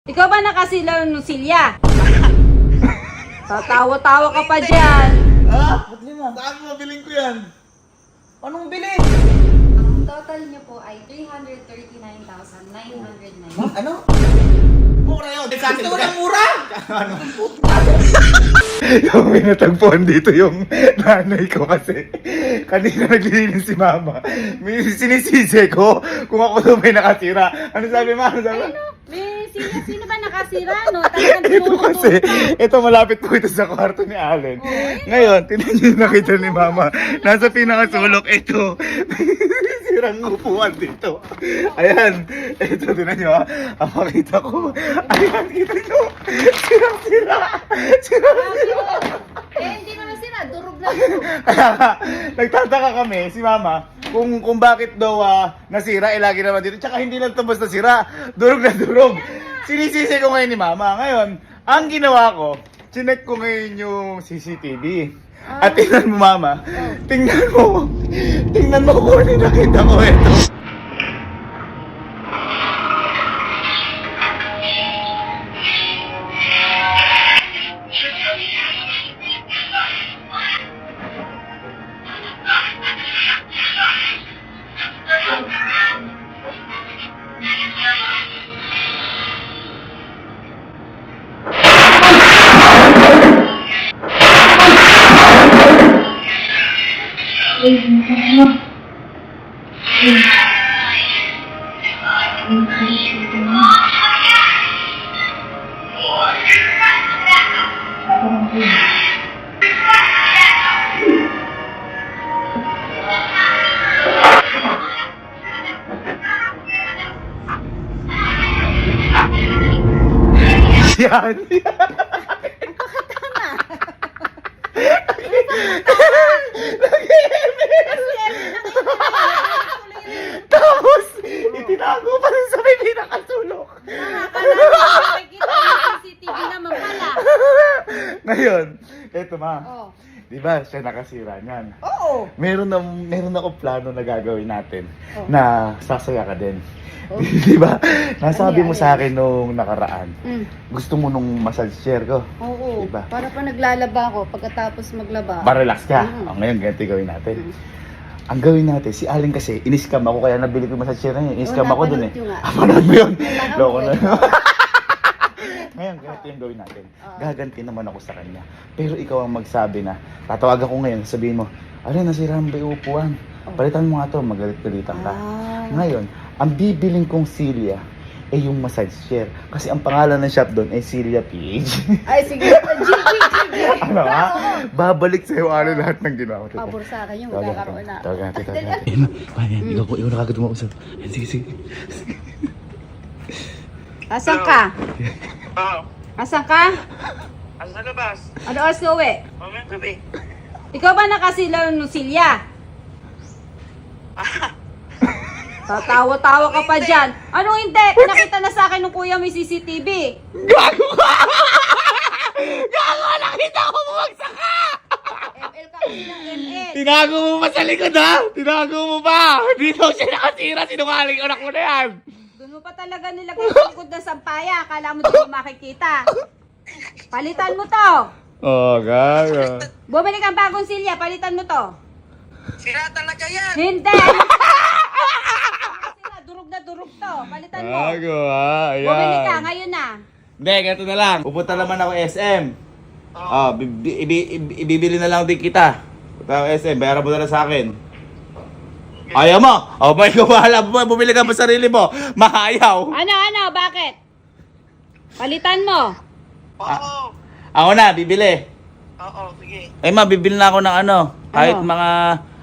Ikaw ba nakasilaw ng Silya? Tatawa-tawa ka pa dyan. Ha? Ba't lima? Saan mo mabiling ko yan? Anong bili? Ang total niyo po ay 339,909. Ano? Mura yun. Gusto mo ng mura? Yung minatagpuan dito yung nanay ko kasi kanina naglilinis si mama. Sinisisi ko kung ako daw may nakatira. Ano sabi ma? Ano sabi? Sino ba nakasira, no? Talagang Ito kasi, ito malapit po ito sa kwarto ni Allen. Ngayon, tinan niyo yung nakita ni mama. Nasa pinakasulok, ito. Sirang upuan dito. Ayan. Ito, tinan niyo ha. Ang makita ko. Ayan, kita niyo. Sirang-sira. Sirang-sira. hindi naman sira. Durog na durog. Kaya nga, nagtataka kami, si mama, kung bakit daw nasira, lagi naman dito. Tsaka hindi lang tubos na sira. Durog na durog. Sinisisi ko ngayon ni mama. Ngayon, ang ginawa ko, chinek ko ngayon yung CCTV. At tingnan mo mama, tingnan mo kung ano yung nakita ko ito. Yan. Tapos, itinago pa rin sa may pinakasulok. Nakikita yung CCTV naman pala. Ngayon, eto ma. Oh. Di ba siya nakasira niyan? Oo. Meron ako plano na gagawin natin Oh. na sasaya ka din. Oh. Di ba? Nasabi Ano mo yan? sa akin nung nakaraan. Mm. Gusto mo nung massage chair ko. Oo. Diba? Para pa naglalaba ako pagkatapos maglaba. Para-relax ka. Mm. Ngayon, ganito gawin natin. Mm. Ang gawin natin, si Allen kasi, in-scam ako kaya nabili ko yung massage chair na yun. In-scam Oh, ako dun eh. napanood ko nga. Panood mo yun? Kailangan Loko mo na. eh. Ngayon, ganito yung gawin natin. Ah. Gaganti naman ako sa kanya. Pero ikaw ang magsabi na, tatawag ako ngayon, sabihin mo, Allen, nasira ang ba yung upuan? Oh. Palitan mo nga to, magalit-galitan ka. Ah. Ngayon, ang bibiling kong Celia, ay yung massage chair. Kasi ang pangalan ng shop doon ay Celia PH. Ay, sige. Gigi. Ano ha? Babalik sa'yo lahat ng ginawa ko. Pabor sa akin yung magkakaroon na. Tawagan natin. Ikaw na kagad umausap. Sige. Asan ka? Oo. Asan ka? Asa sa labas? Ano oras ka uwi? Mamaya gabi. Ikaw ba nakasilaw ng Silya? Tatawa-tawa ka pa dyan. Anong hindi? Pinakita na sa akin ng kuya may CCTV. Gago ka! Gago! Nakita ko bumagsak ka! ML ka kasi ng ML. Tinago mo pa sa likod ha? Tinago mo pa! Hindi daw siya nakatira. Sinungaling anak mo na yan. Doon mo pa talaga nilagay sa likod ng sampaya. Akala mo di mo makikita. Palitan mo to. Oh, gago. Bumili kang bagong Silya. Palitan mo to. Sira talaga yan! Hindi! Kasi na, durog na durog to. Palitan mo. Gago ha? Ayan. Bumili ka, ngayon na. Hindi, ganito na lang. Pupunta naman ako SM. Oh, ibibili na lang din kita. Pupunta ako SM, bayaran mo na lang sa akin. Ayaw mo? Oh, may kumala. Bumili ka pa sarili mo. Mahayaw. Ano? Bakit? Palitan mo. Oo! Ako na, bibili. Oo, sige. Eh ma, bibili na ako ng ano. Kahit Ano? mga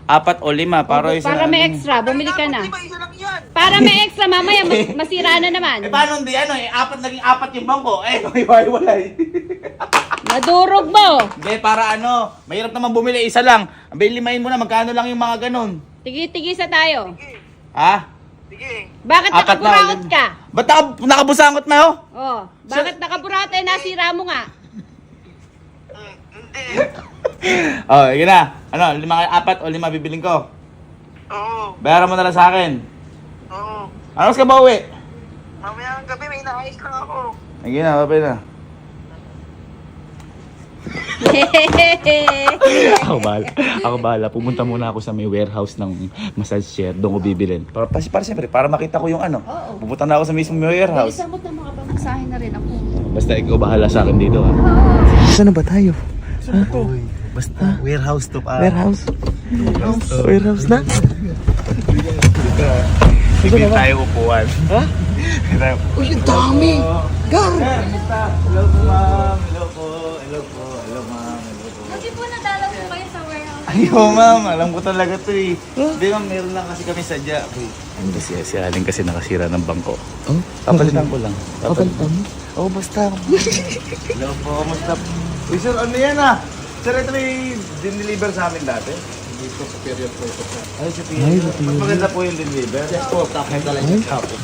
4 o 5. Para Para may extra, bumili ka na. Di ba isa lang yan? Para may extra, mamaya masira na naman. Eh paano hindi ano eh, naging 4 yung bangko. Eh, mahiwalay. Nadurog mo. Hindi, para ano, mahirap naman bumili, isa lang. Limain mo na, magkano lang yung mga ganun. Tigi-tigisa tayo. Sige. Ha? Sige. Bakit Apat na nakaburaot ulit. ka? Ba't nakabusangot na oh? Oh, bakit nakaburaot eh, nasira mo nga. Hindi. Oh, yun na. Ano, 4 o 5 bibiling ko. Oo. Bayaran mo na lang sa akin. Oo. Ano ka ba uwi? Mamaya ang gabi may naayos lang ako. Ayun na, papay na. Ako bahala. Pumunta muna ako sa may warehouse ng massage chair. Doon ko bibilin. Para siyempre, para makita ko yung ano. Oo. Pupunta na ako sa mismong warehouse. Bilisan mo na makapamasahin na rin ako. Basta ikaw bahala sa akin dito ha. Saan na ba tayo? Basta warehouse to pa. Warehouse? Warehouse na? Bibili tayo upuan. Ha? Uy, ang dami! Gar! Hello po ma'am. Hello po. Hello po. Hello ma'am. Hello po. Lagi po nadalaw po kayo sa warehouse. Ayaw ma'am, alam ko talaga to eh. Hindi ma'am, meron lang kasi kami sadya. Ano ba si Aling kasi nakasira ng bangko? Oh? Papalitan ko lang. Papalitan mo? Oo, basta. Hello po, kamusta? Uy sir, ano yan ah? Sir, ito may dineliver sa amin dati. Dito sa period po ito. Ay, sa period. Mas maganda po yung deliver. Yes po, tapos talaga yung tapos.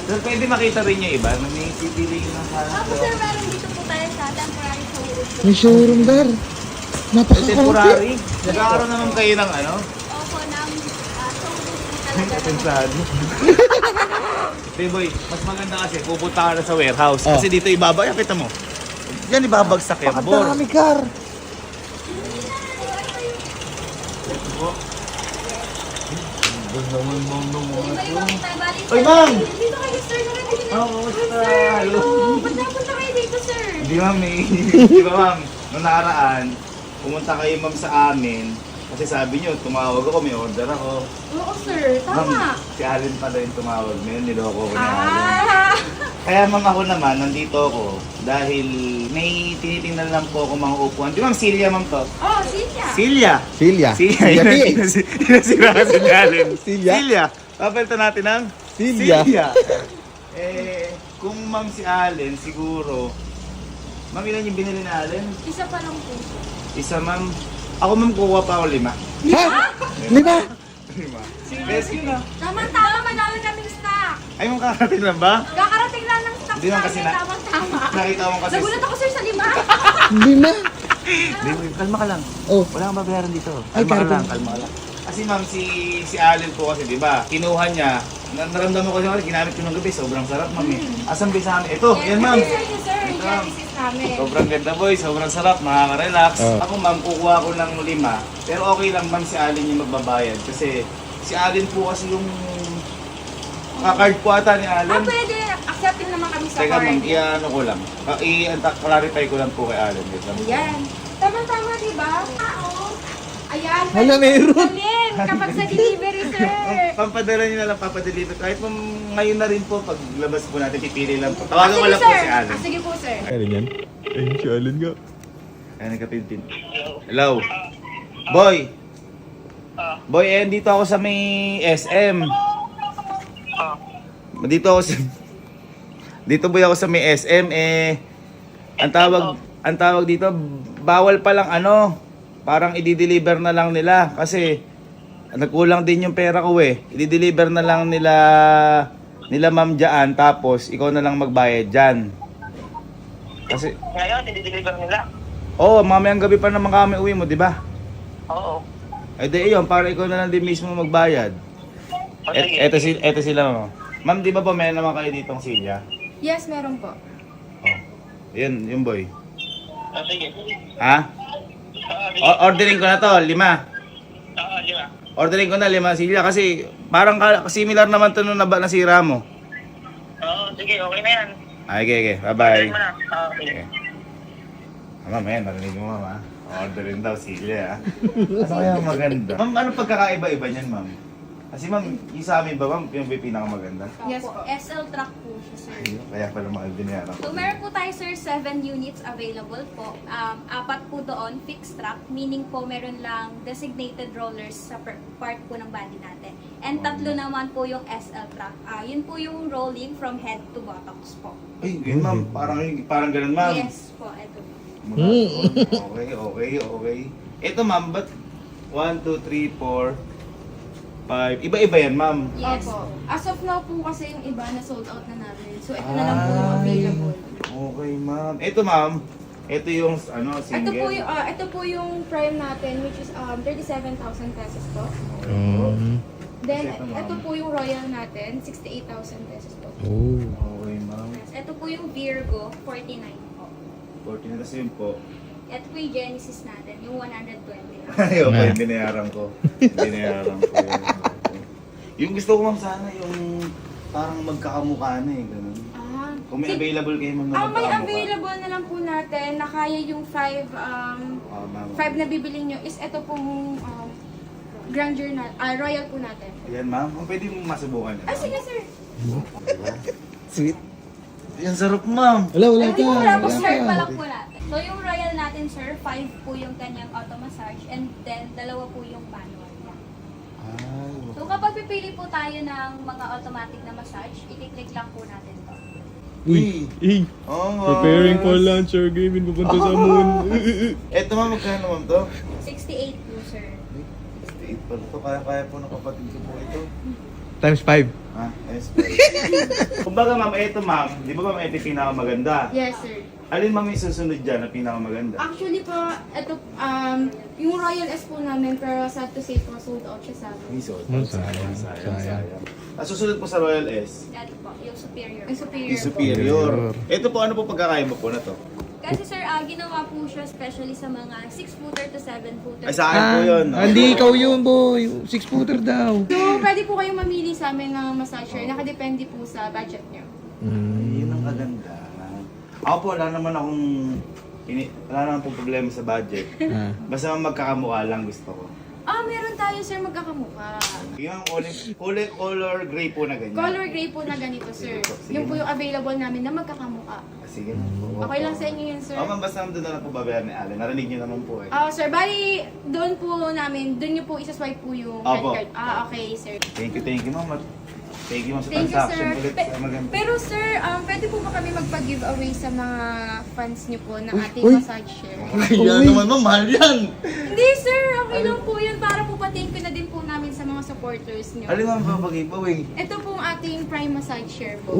Sir, pwede makita rin yung iba na may pipili ng Ako sir, meron dito po tayo sa temporary sa Wood. May showroom, Gar. Napakakalaki. temporary. Nagkakaroon naman kayo ng ano? Opo, ng showroom talaga. Pensado. Hey boy, mas maganda kasi pupunta ka na sa warehouse. Kasi dito ibaba, yan kita mo. Yan ibabagsak yung board. Napakadami, Gar. Di ba yung tayo balik? Oy, ma'am! Dito kayo sir, narinig Oh, kumusta? Hello. Ba't napunta kayo dito sir? Di ma'am eh. Di ba ma'am, nung nakaraan, pumunta kayo ma'am sa amin. Kasi sabi nyo, tumawag ako, may order ako. Oo sir, tama. Ma'am, si Allen pala yung tumawag ngayon, niloko ko ni Allen. Ah! Kaya ma'am ako naman, nandito ako dahil may tinitingnan lang po ako mga upuan. Di ma'am, Silya ma'am to. Oh, Cynthia. Silya! Silya. Silya, Silya, yun nasira kasi ni Allen. Silya? Silya! Papalitan natin ng Silya. Kung ma'am si Allen, siguro, ma'am ilan yung binili ni Allen? Isa pa lang po. Isa ma'am. Ako ma'am, kukuha pa ako 5. Ha? 5? 5. Best yun ah. Tama-tama, madami kaming stock. Ay, mong kakarating lang ba? Kakarating lang ng stock Hindi naman kasi namin, na- tama-tama. Nakita mo kasi. Nagulat ako sir sa 5. 5? Hindi, kalma ka lang. Oh. Wala kang babayaran dito. Ay, Kalma ka kalma. lang, kalma ka lang. Kasi ma'am, si Allen po kasi, di ba? Kinuha niya, naramdaman ko siya, ginamit ko ng gabi, sobrang sarap ma'am eh. Asan ba sa amin? Ito, yan ma'am. Sir, Ito, ma'am. this is namin. Sobrang ganda boy, sobrang sarap, nakaka-relax. Oh. Ako ma'am, kukuha ko ng 5. Pero okay lang ma'am si Allen yung magbabayad. Kasi si Allen po kasi yung kakard po ata ni Allen. Pwede. Accepting naman kami sa Teka ma'am, card. i-ano ko lang. I-clarify ko lang po kay Allen. Wait lang. Ayan. Tama-tama, di ba? Oo. Ayan. Hala, meron. Dalhin kapag sa delivery, sir. Papadala niyo na lang, papadeliver. Kahit ma'am, ngayon na rin po, paglabas po natin, pipili lang po. Tawagan ko Sige, lang po sir. si Allen. Sige po, sir. Ano yan? Ayun si Allen nga. Ayan, nagkapintin. Hello. Boy. Boy, dito ako sa may SM. Dito ako sa... Dito boy ako sa may SM ang tawag dito, bawal pa lang ano, parang i-deliver na lang nila kasi nagkulang din yung pera ko eh. I-deliver na lang nila ma'am dyan, tapos ikaw na lang magbayad dyan. Kasi, Ngayon, hindi-deliver nila. oh, mamayang gabi pa naman kami uwi mo, di ba? Oo. Eh di yun, para ikaw na lang din mismo magbayad. O, sige. Eto sila ma'am. Ma'am, di ba po meron naman kayo ditong silya? Yes, meron po. Oh. Yun, yung boy. O, sige. Ha? Sige. Ordering ko na to, 5. Oo, 5. Ordering ko na 5 silya kasi parang similar naman to nung nasira mo. Oo, sige. Okay na yan. Okay. Bye-bye. Order mo na. Oo, sige. Ma'am, narinig mo ma'am ha? Orderin daw silya ha? Ano kaya maganda? Ma'am, ano pagkakaiba-iba niyan ma'am? Kasi ma'am, yung sa amin ba ma'am, yung pinakamaganda? Yes po. SL truck po siya, sir. Ayun, kaya pala mahal binayaran ko. So, meron po tayo, sir, 7 units available po. 4 po doon, fixed truck, meaning po meron lang designated rollers sa part po ng body natin. And 3 naman po yung SL truck. Yun po yung rolling from head to buttocks po. Ay, yun ma'am, parang ganun ma'am. Yes po, ito. Okay. Ito ma'am, ba't 1, 2, 3, 4, 5? Iba-iba yan ma'am. Yes po. As of now po kasi yung iba na sold out na namin. So ito na lang po yung available. Okay ma'am. Ito ma'am, ito yung ano, single. Ito po yung prime natin which is 37,000 pesos po. Then Ito, ma'am. ito po yung royal natin, 68,000 pesos po. Oh. Okay ma'am. Yes, ito yung Virgo, 49 po. 14 na kasi yun po. Ito po yung Genesis natin, yung 120. Ayoko, yung binayaran ko. Binayaran ko yun. Yung gusto ko ma'am sana, yung parang magkakamukha na eh, ganun. Kung may available kayo ma'am na May magkakamukha. available na lang po natin na kaya yung 5 Ma'am. 5 na bibili nyo is ito pong grandeur na, royal po natin. Ayan ma'am, kung pwede mo masubukan yun. Ay, sige sir. Sweet. Yan sarap ma'am. Wala Wala po, ka. sir, pa lang po natin. So yung royal natin, sir, 5 po yung kanyang auto massage and then 2 po yung manual niya. So kapag pipili po tayo ng mga automatic na massage, i-click lang po natin to. Uy! Oh, Preparing for lunch or gaming pupunta sa moon. Eto ma'am, magkano ma'am to? 68 po, sir. 68 pa to. Kaya po ng kapatid ko po ito. Times 5. Ha? Yes, kumbaga ma'am, eto ma'am, di ba ma'am, ito yung pinakamaganda? Yes sir. Alin ma'am yung susunod dyan na pinakamaganda? Actually po, ito, yung Royal S po namin, pero sad to say po, sold out siya sa amin. Sayang. Susunod po sa Royal S, Ito po, yung superior. Ang superior yung po. superior. Ito po, ano po pagkakaiba po na to? Kasi sir, ginawa po siya especially sa mga 6-footer to 7-footer. Ay, sa akin po yun. no? Hindi ikaw yun, boy. 6-footer daw. So, pwede po kayong mamili sa amin ng massager. Nakadepende po sa budget nyo. Yun ang kaganda. Ako po, wala naman wala naman pong problema sa budget. Basta magkakamukha lang gusto ko. Meron tayo sir magkakamukha. Yung color gray po na ganyan. Color gray po na ganito sir. Yung po yung available namin na magkakamukha. Sige na po. Okay lang sa inyo yun sir? Ma'am, basta doon na lang po babayaran ni Allen. Narinig niyo naman po eh. Sir, bali, doon po namin, doon nyo po isa-swipe po yung Opo. credit card. Okay sir. Thank you ma'am. Thank you ma'am sa Thank you, transaction sir. ulit. Sa maganda. Pero sir, pwede po ba kami magpa-giveaway sa mga fans niyo po ng ating massage share? Yan naman ma'am, mahal yan. Hindi sir, okay lang po yun para po pa-thank you na din po namin sa mga supporters niyo. Alin ma'am papag-giveaway? Ito pong ating Prime Massage Share po.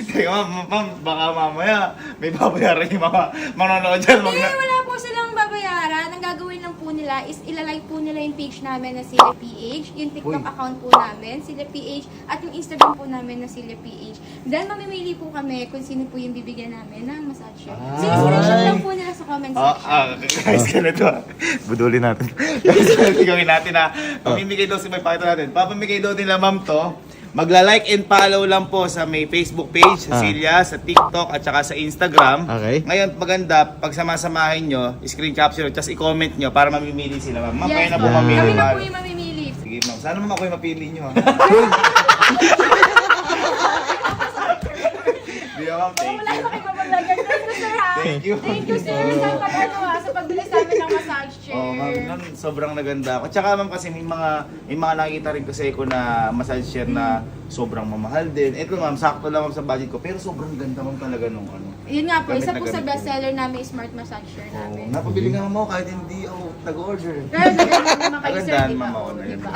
Teka ma'am, baka mamaya may babayaran yung mga manonood dyan. Hindi, wala po silang babayaran. Ang gagawin lang po nila is ilalike po nila yung page namin na Sila PH, yung TikTok account po namin, Sila PH, at yung Instagram po namin na Sila PH. Then mamimili po kami kung sino po yung bibigyan namin ng massage share. Siniscreenshot lang po nila sa comment section. Guys, ganito budulin natin. Guys, gawin natin pamimigay daw may pakita natin. Papamigay daw nila ma'am to. Magla-like and follow lang po sa may Facebook page, sa Silya, sa TikTok, at saka sa Instagram. Okay. Ngayon, maganda, pag sama-samahin nyo, screen capture, tapos i-comment nyo para mamimili sila, ma'am. Ma'am, kayo na po mamili, Kami na ma'am. po yung mamimili. Sige, ma'am. Sana ma'am ako yung mapili nyo, ha? Di ba, ma'am? Thank Wala you. na kayo mamalagyan. Thank you sir ha. Thank you. Thank you sir sa pagbili sa amin ng massage chair. Oh, ma'am, sobrang naganda ako. Tsaka ma'am kasi may mga nakita rin kasi ko na massage chair na sobrang mamahal din. Ito ma'am, sakto lang ma'am sa budget ko. Pero sobrang ganda ma'am talaga nung ano. Yun nga po, Gamit isa na po sa gamit ko. bestseller namin is Smart Massage Chair namin. Napabili nga ma'am ako kahit hindi ako nag-order. Pero nagandang naman kayo sir, Magandaan di ba? ma'am ako na Di yun. ba?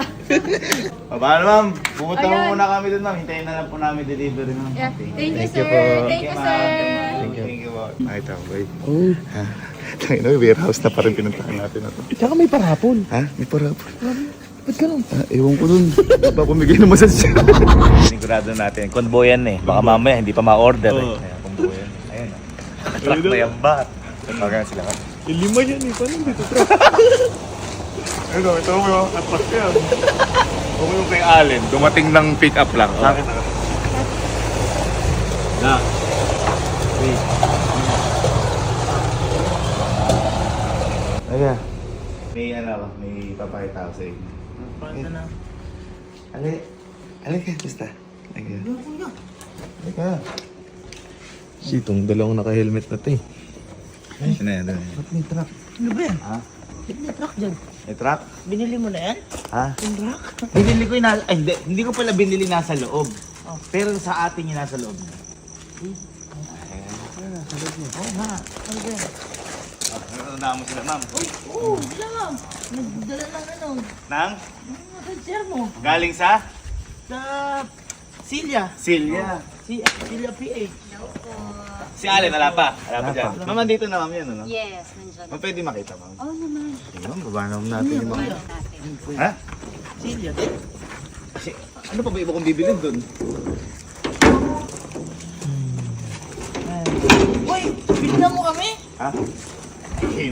Paano ma'am? Pumunta Ayun. muna kami dun ma'am. Hintayin na lang po namin delivery ma'am. Yeah. Thank you Thank sir. you po. Thank you ma'am. sir. Thank you po. Ay, tambay. Oh. Tangin na, warehouse na pa rin pinuntahan natin na to. Tsaka may parapol. Ha? May parapol. Ba't ganun? Ewan ko dun. Baka pumigay ng massage siya. Sinigurado natin. Convo yan eh. Baka mamaya hindi pa ma-order eh. Kaya convo yan. Ayun. Truck na yan ba? Tawagan sila ka. Lima yan eh. Paano dito? Ayun, ito mo. Atlas yan. Huwag yung kay Allen. Dumating ng pick up lang. Sa akin na. Na. Wait. Aga. May may papakita ako sa inyo. Papakita na. Ali ka, basta. Aga. Ali ka. Itong dalawang naka-helmet na to eh. Ayun na yan. Ba't may truck? Ano ba yan? Ha? May truck dyan. May truck? Binili mo na yan? Ha? Yung truck? Binili ko yung ay, hindi ko pala binili nasa loob. Pero sa atin yung nasa loob niya. Nasa loob mo. Oo nga. Ano ba yan? Natandaan mo sila, ma'am. Oo, lang. Nagdala ng ano. Nang? Massage mo. Galing sa? Sa Silya. Silya. Silya PH. Si Allen, wala pa. Wala pa dyan. Ma'am, dito na ma'am yan, ano? Yes, nandiyan. Ma'am, pwede makita, ma'am. Oo naman. Sige, ma'am, baba naman natin yung mga... Ha? Silya din. Kasi, ano pa ba iba kong bibilin doon? boy. Bigyan mo kami. Ha? Ay,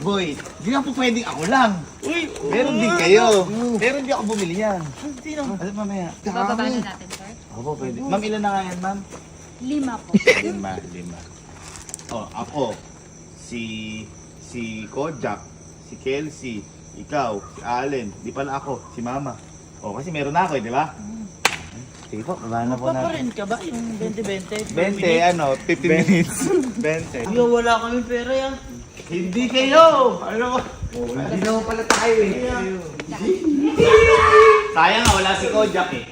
boy, di na po pwedeng ako lang. Uy, meron din kayo. Pero hindi ako bumili yan. Sino? Ano mamaya? Bababaan na natin, sir. Opo, pwede. Ma'am, ilan na nga yan, ma'am? 5 po. 5. Oh, ako. Si Kojak, si Kelsey, ikaw, si Allen, di pala ako, si Mama. Oh, kasi meron na ako, di ba? Sige po, baba na po natin. Paparin ka ba yung 20-20? 20, 15 minutes. 20. Yo, wala kami pera yan. Hindi kayo! Ano? Hindi naman pala tayo eh. Sayang nga, wala si Kojak eh.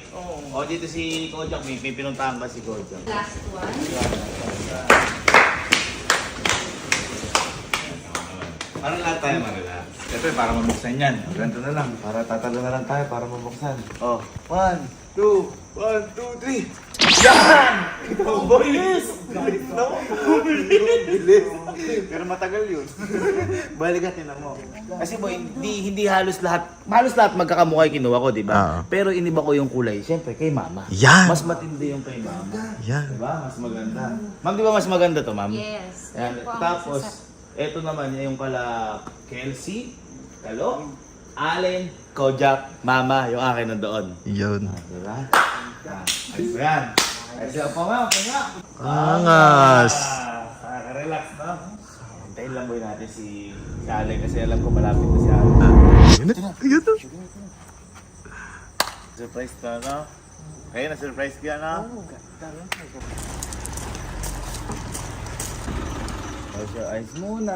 O, dito si Kojak, may pinuntahan ba si Kojak? Last one. Parang lahat tayo mag-relax. Siyempre, para mabuksan yan. Ganito na lang. Para tatalo na lang tayo para mabuksan. Oh, 1, 2, 1, 2, 3. Yan! Ito, boys! Guys, no? Bilis. Pero matagal yun. Balikan mo. Kasi boy, hindi halos lahat magkakamukha yung kinuha ko, di ba? Pero iniba ko yung kulay. Siyempre, kay Mama. Yan! Mas matindi yung kay Mama. Yan. Diba? Mas maganda. Ma'am, di ba mas maganda to, ma'am? Yes. Yan. Tapos, eto naman yung kala Kelsey, Kalo, Allen, Kojak, Mama, yung akin nandoon. Yun. Diba? Ayos ba yan? Ayos ba pa nga? Angas. Relax, no? Hintayin lang boy natin si Allen kasi alam ko malapit na si Allen. Yun na. Yun na. Surprise to, no? Kaya na-surprise ka, no? Close your eyes muna.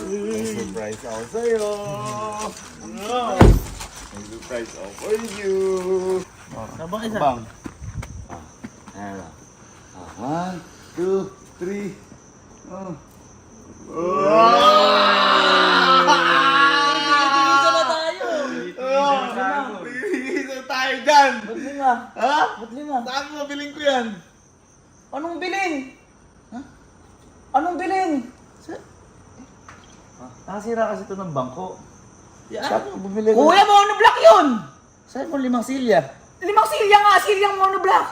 May surprise ako sa'yo. May surprise ako for you. Sabang isa. Bang. Ayan na. 1, 2, 3. Isa na tayo. Isa tayo dyan. Ba't lima? Ha? Ba't lima? Saan mo mabiling ko yan? Anong bilin? Ha? Anong bilin? Nakasira kasi ito ng bangko. Yan. Sabi ko, bumili ko. Kuya, monoblock yun! Saan mo 5 silya? 5 silya nga, silyang monoblock!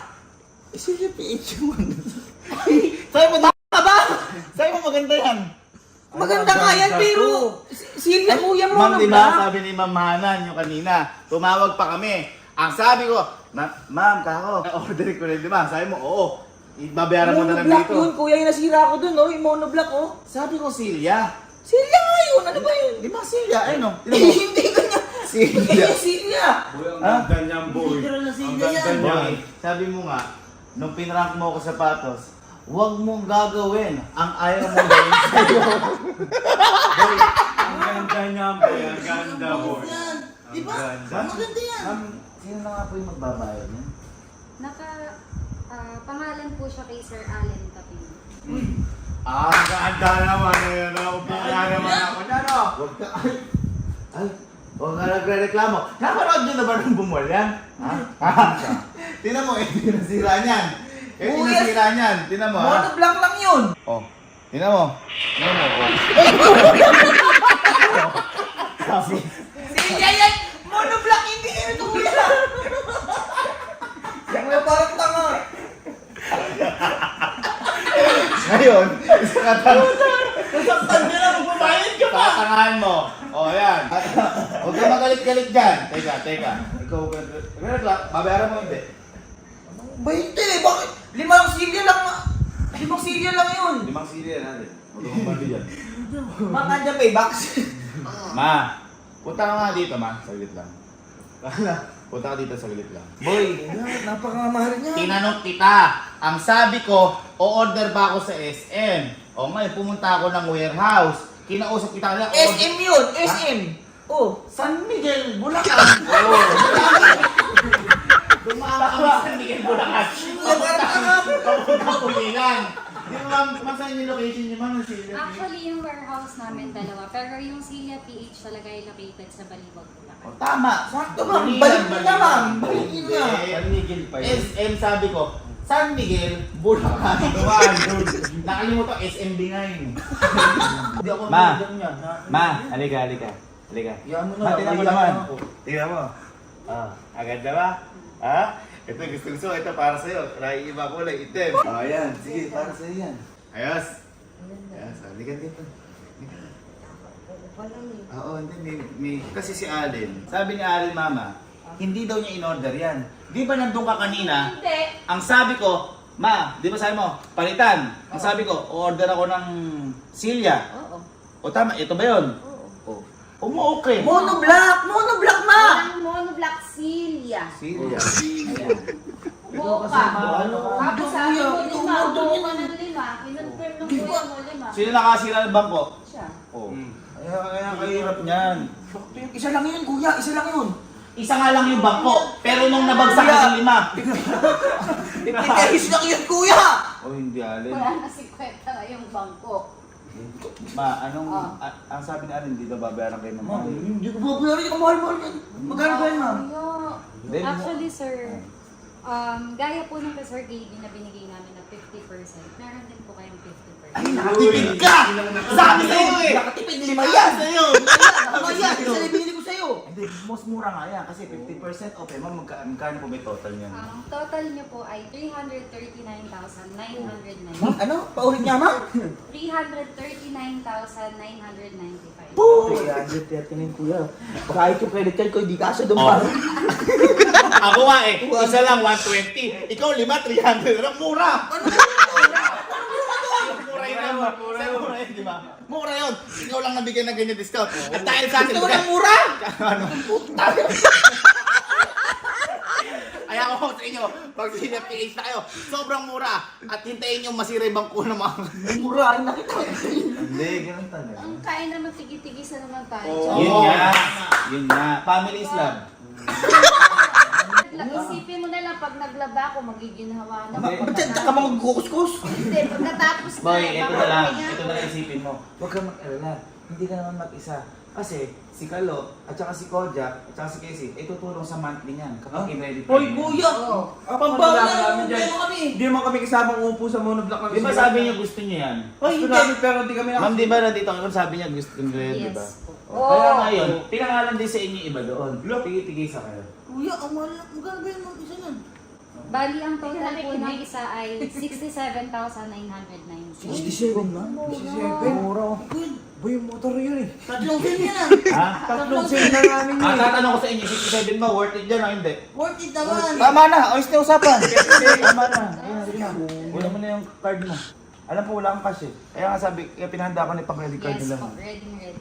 Silya PH yung Sabi mo, ka ba? Sabi mo, maganda yan. Maganda nga yan, pero silya kuya Ma'am, di ba? monoblock. Sabi ni Ma'am Hanan yung kanina. Tumawag pa kami. Ang sabi ko, Ma'am, kako, order ko rin, di ba? Sabi mo, oo. Babayaran mo na lang Monoblock dito. yun, kuya, yung nasira ko dun, oh, yung monoblock, oh. Sabi ko, silya. Silya nga yun, ano ba yun? Di ba silya? Ayun o. Hindi ko niya. Silya. Yung silya. Ha? Literal na silya yan. Boy, sabi mo nga, nung pinrank mo ako sa patos, huwag mong gagawin ang ayaw mong gawin sa'yo. Boy, ang ganda niya, boy. Ang ganda, boy. Yan. Di ba? Maganda yan. Ma'am, sino na nga po yung magbabayad niya? Pangalan po siya kay Sir Allen Tapino. Ang ganda naman yun. Upo na naman ako na, no? Huwag ka, ay, huwag ka nagre-reklamo. Napanood nyo na ba nung bumol yan? Ha? Tinan mo, tinasira niyan. Tinasira niyan. Tinan mo, ha? Monoblock lang yun. Oh, tinan mo. Tinan mo, oh. Sabi, Silya yan. Monoblock, hindi yun ito, kuya. Kuya, parang tanga. ngayon, isa ka tanong. Nasaktan niya na, magbabayad ka pa. Tatangahan mo. Oh, yan. Huwag ka magalit-galit dyan. Teka. Ikaw, babayaran mo hindi. 20, bakit? 5 silya lang. 5 silya lang yun. 5 silya natin. Huwag kang bali dyan. Makanda paybox. Ma, punta ka nga dito, ma. Saglit lang. Punta ka dito, saglit lang. Boy, Napakamahal niya. tinanong kita. Ang sabi ko, o-order ba ako sa SM? O ngayon, pumunta ako ng warehouse. Kinausap kita lang. SM yun, SM. Oh, San Miguel, Bulacan. Oo. Dumaan kami sa San Miguel, Bulacan. Papunta Pulilan. Di ba, ma'am, masan yung location niyo, ma'am? Actually, yung warehouse namin dalawa, pero yung Silya PH talaga ay located sa Balibag, Bulacan. O, tama. sakto ma'am. Balik mo na ma'am. Balik mo na. San Miguel pa yun. SM sabi ko, San Miguel, Bulacan. Dumaan doon. Nakalimutan, SMB nga yun. Hindi ako Ma. nandyan yan. Ma, halika. Halika. Yan mo na. Ma, tingnan mo Wala naman. lang ako. Tingnan mo. Agad na ba? Ha? Ito, gusto. Ito para sa'yo. Iba kulay, itim. Ayan, sige, para sa'yo yan. Ayos. Ayos, ligan dito. Oo, hindi. Kasi si Allen, sabi ni Allen, Mama, hindi daw niya in-order yan. Di ba nandun ka kanina? Hindi. Ang sabi ko, Ma, di ba sabi mo, palitan. Ang sabi ko, order ako ng silya. Oo. O tama, ito ba yun? Oo. Okay. Monoblock ma! Walang monoblock silya. Silya. Buo ka. Tapos sabi mo lima, buo ka ng lima. Kinonfirm ng kuya mo lima. Sino nakasira ng bangko? Siya. Oo. Kaya kahirap niyan. Isa lang yun, kuya. Isa lang yun. Isa nga lang yung bangko, pero nung nabagsak ng 5. 50 pesos lang yun, kuya! Oh, hindi Allen. Wala na si Kwenta yung bangko. Ma, ang sabi ni Allen, hindi daw babayaran kayo ng Ma'am, mahal. hindi ko babayaran yung mahal-mahal yan. Magkano ba yan, ma'am? Hindi, Actually, sir, gaya po ng Sir Gaby na binigay namin na 50%, meron din po kayong 50%. Ay, nakatipid ka! Sabi sa'yo eh! Nakatipid, lima yan! Sa'yo! Tama yan! Isa na binili ko sa'yo! Hindi, mas mura nga yan kasi 50% off. Ma'am, magkano po may total niyan? Ang total niyo po ay 339,995. Ano? Paulit niya, ma'am? 339,995. Uy, 139, kuya. Kahit yung credit card ko, hindi kasya doon pa. Ako nga eh, isa lang 120. Ikaw 5, 300. Ang mura! Mura yun. Mura yun, di ba? Mura yun. Ikaw lang nabigyan ng ganyan discount. At dahil sa atin, Ito walang mura! ano? Kaya ako sa inyo, pag PH na kayo, sobrang mura. At hintayin nyo masira yung bangko ng mga... Mura, ay nakita. Hindi, ganun talaga. Ang kain naman, tigit-tigisa naman tayo. Yun nga. Yun nga. Family is love. Isipin mo na lang, pag naglaba ako, magiginhawa na. Ba't ka mga magkukuskus? Hindi, pag natapos na, Boy, ito na lang. papahinga Ito ako. na lang isipin mo. Huwag kang mag-alala. Hindi ka naman mag-isa. Kasi si Kalo, at saka si Kojak, at saka si Casey, ay tutulong sa monthly niyan kapag i-ready pa. Hoy, kuya! Pambawa na, dyan. mo kami! Hindi mo kami kasamang upo sa monoblock ng Di ba sabi niya gusto niya yan? Hoy, Gusto hindi! namin pero hindi kami Ma'am, di ba nandito ako sabi niya gusto niya, di ba? Yes po. Kaya ngayon, pinangalan din sa inyo iba doon. Tigi-tigi sa kayo. Kuya, ang mahal na. Magkano ba yung isa nun? Bali, ang total po ng isa ay 67,990. 67 na? 67. Mura. Kuya, Boy, yung motor yun eh. tatlong film yan. Ha? Tatlong sale na namin yun. Tatanong ko sa inyo, 67 ba? Worth it dyan o hindi? Worth it naman. Tama na, ayos na usapan. Tama na. Ayun, sige na. Wala mo na yung card mo. Alam ko wala kang cash eh. Kaya nga sabi, kaya pinahanda ko na yung pang-credit card Yes nila. po, ready.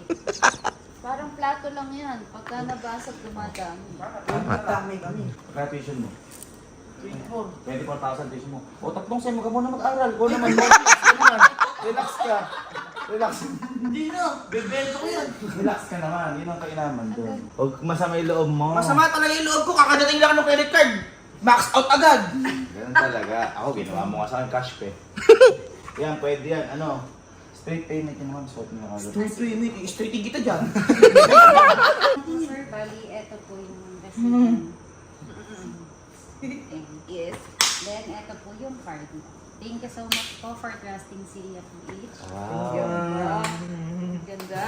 Parang plato lang yan. Pagka nabasag, dumadami. Matami kami. Kaya tuition mo. 24,000 tuition mo. O, tatlong sem, ka muna mag-aral. Ko naman, relax ka. Relax. Hindi na. Bebento ko yan. Relax ka naman. Yun ang kainaman doon. Huwag masama yung loob mo. Masama talaga yung loob ko. Kakadating lang ng credit card. Max out agad. Ganun talaga. Ako, ginawa mo nga sa akin cash pay. Yan, pwede yan. Ano? Straight payment yun naman. Suot mo na kagad. Straighting kita dyan. Sir, bali, eto po yung receipt. Yes. Then, eto po yung card. Thank you so much po for trusting Celia PH. Wow. Ganda.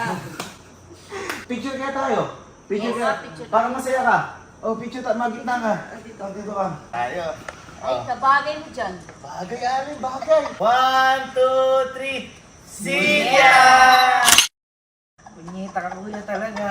Picture kaya tayo. Picture Yes, kaya. picture. Para masaya ka. Oh, picture tayo. Magitna ka. Dito ka. Tayo. Ay, kabagay mo dyan. Bagay, Alin. Bagay. 1, 2, 3. Silya! Punyeta ka kuya talaga.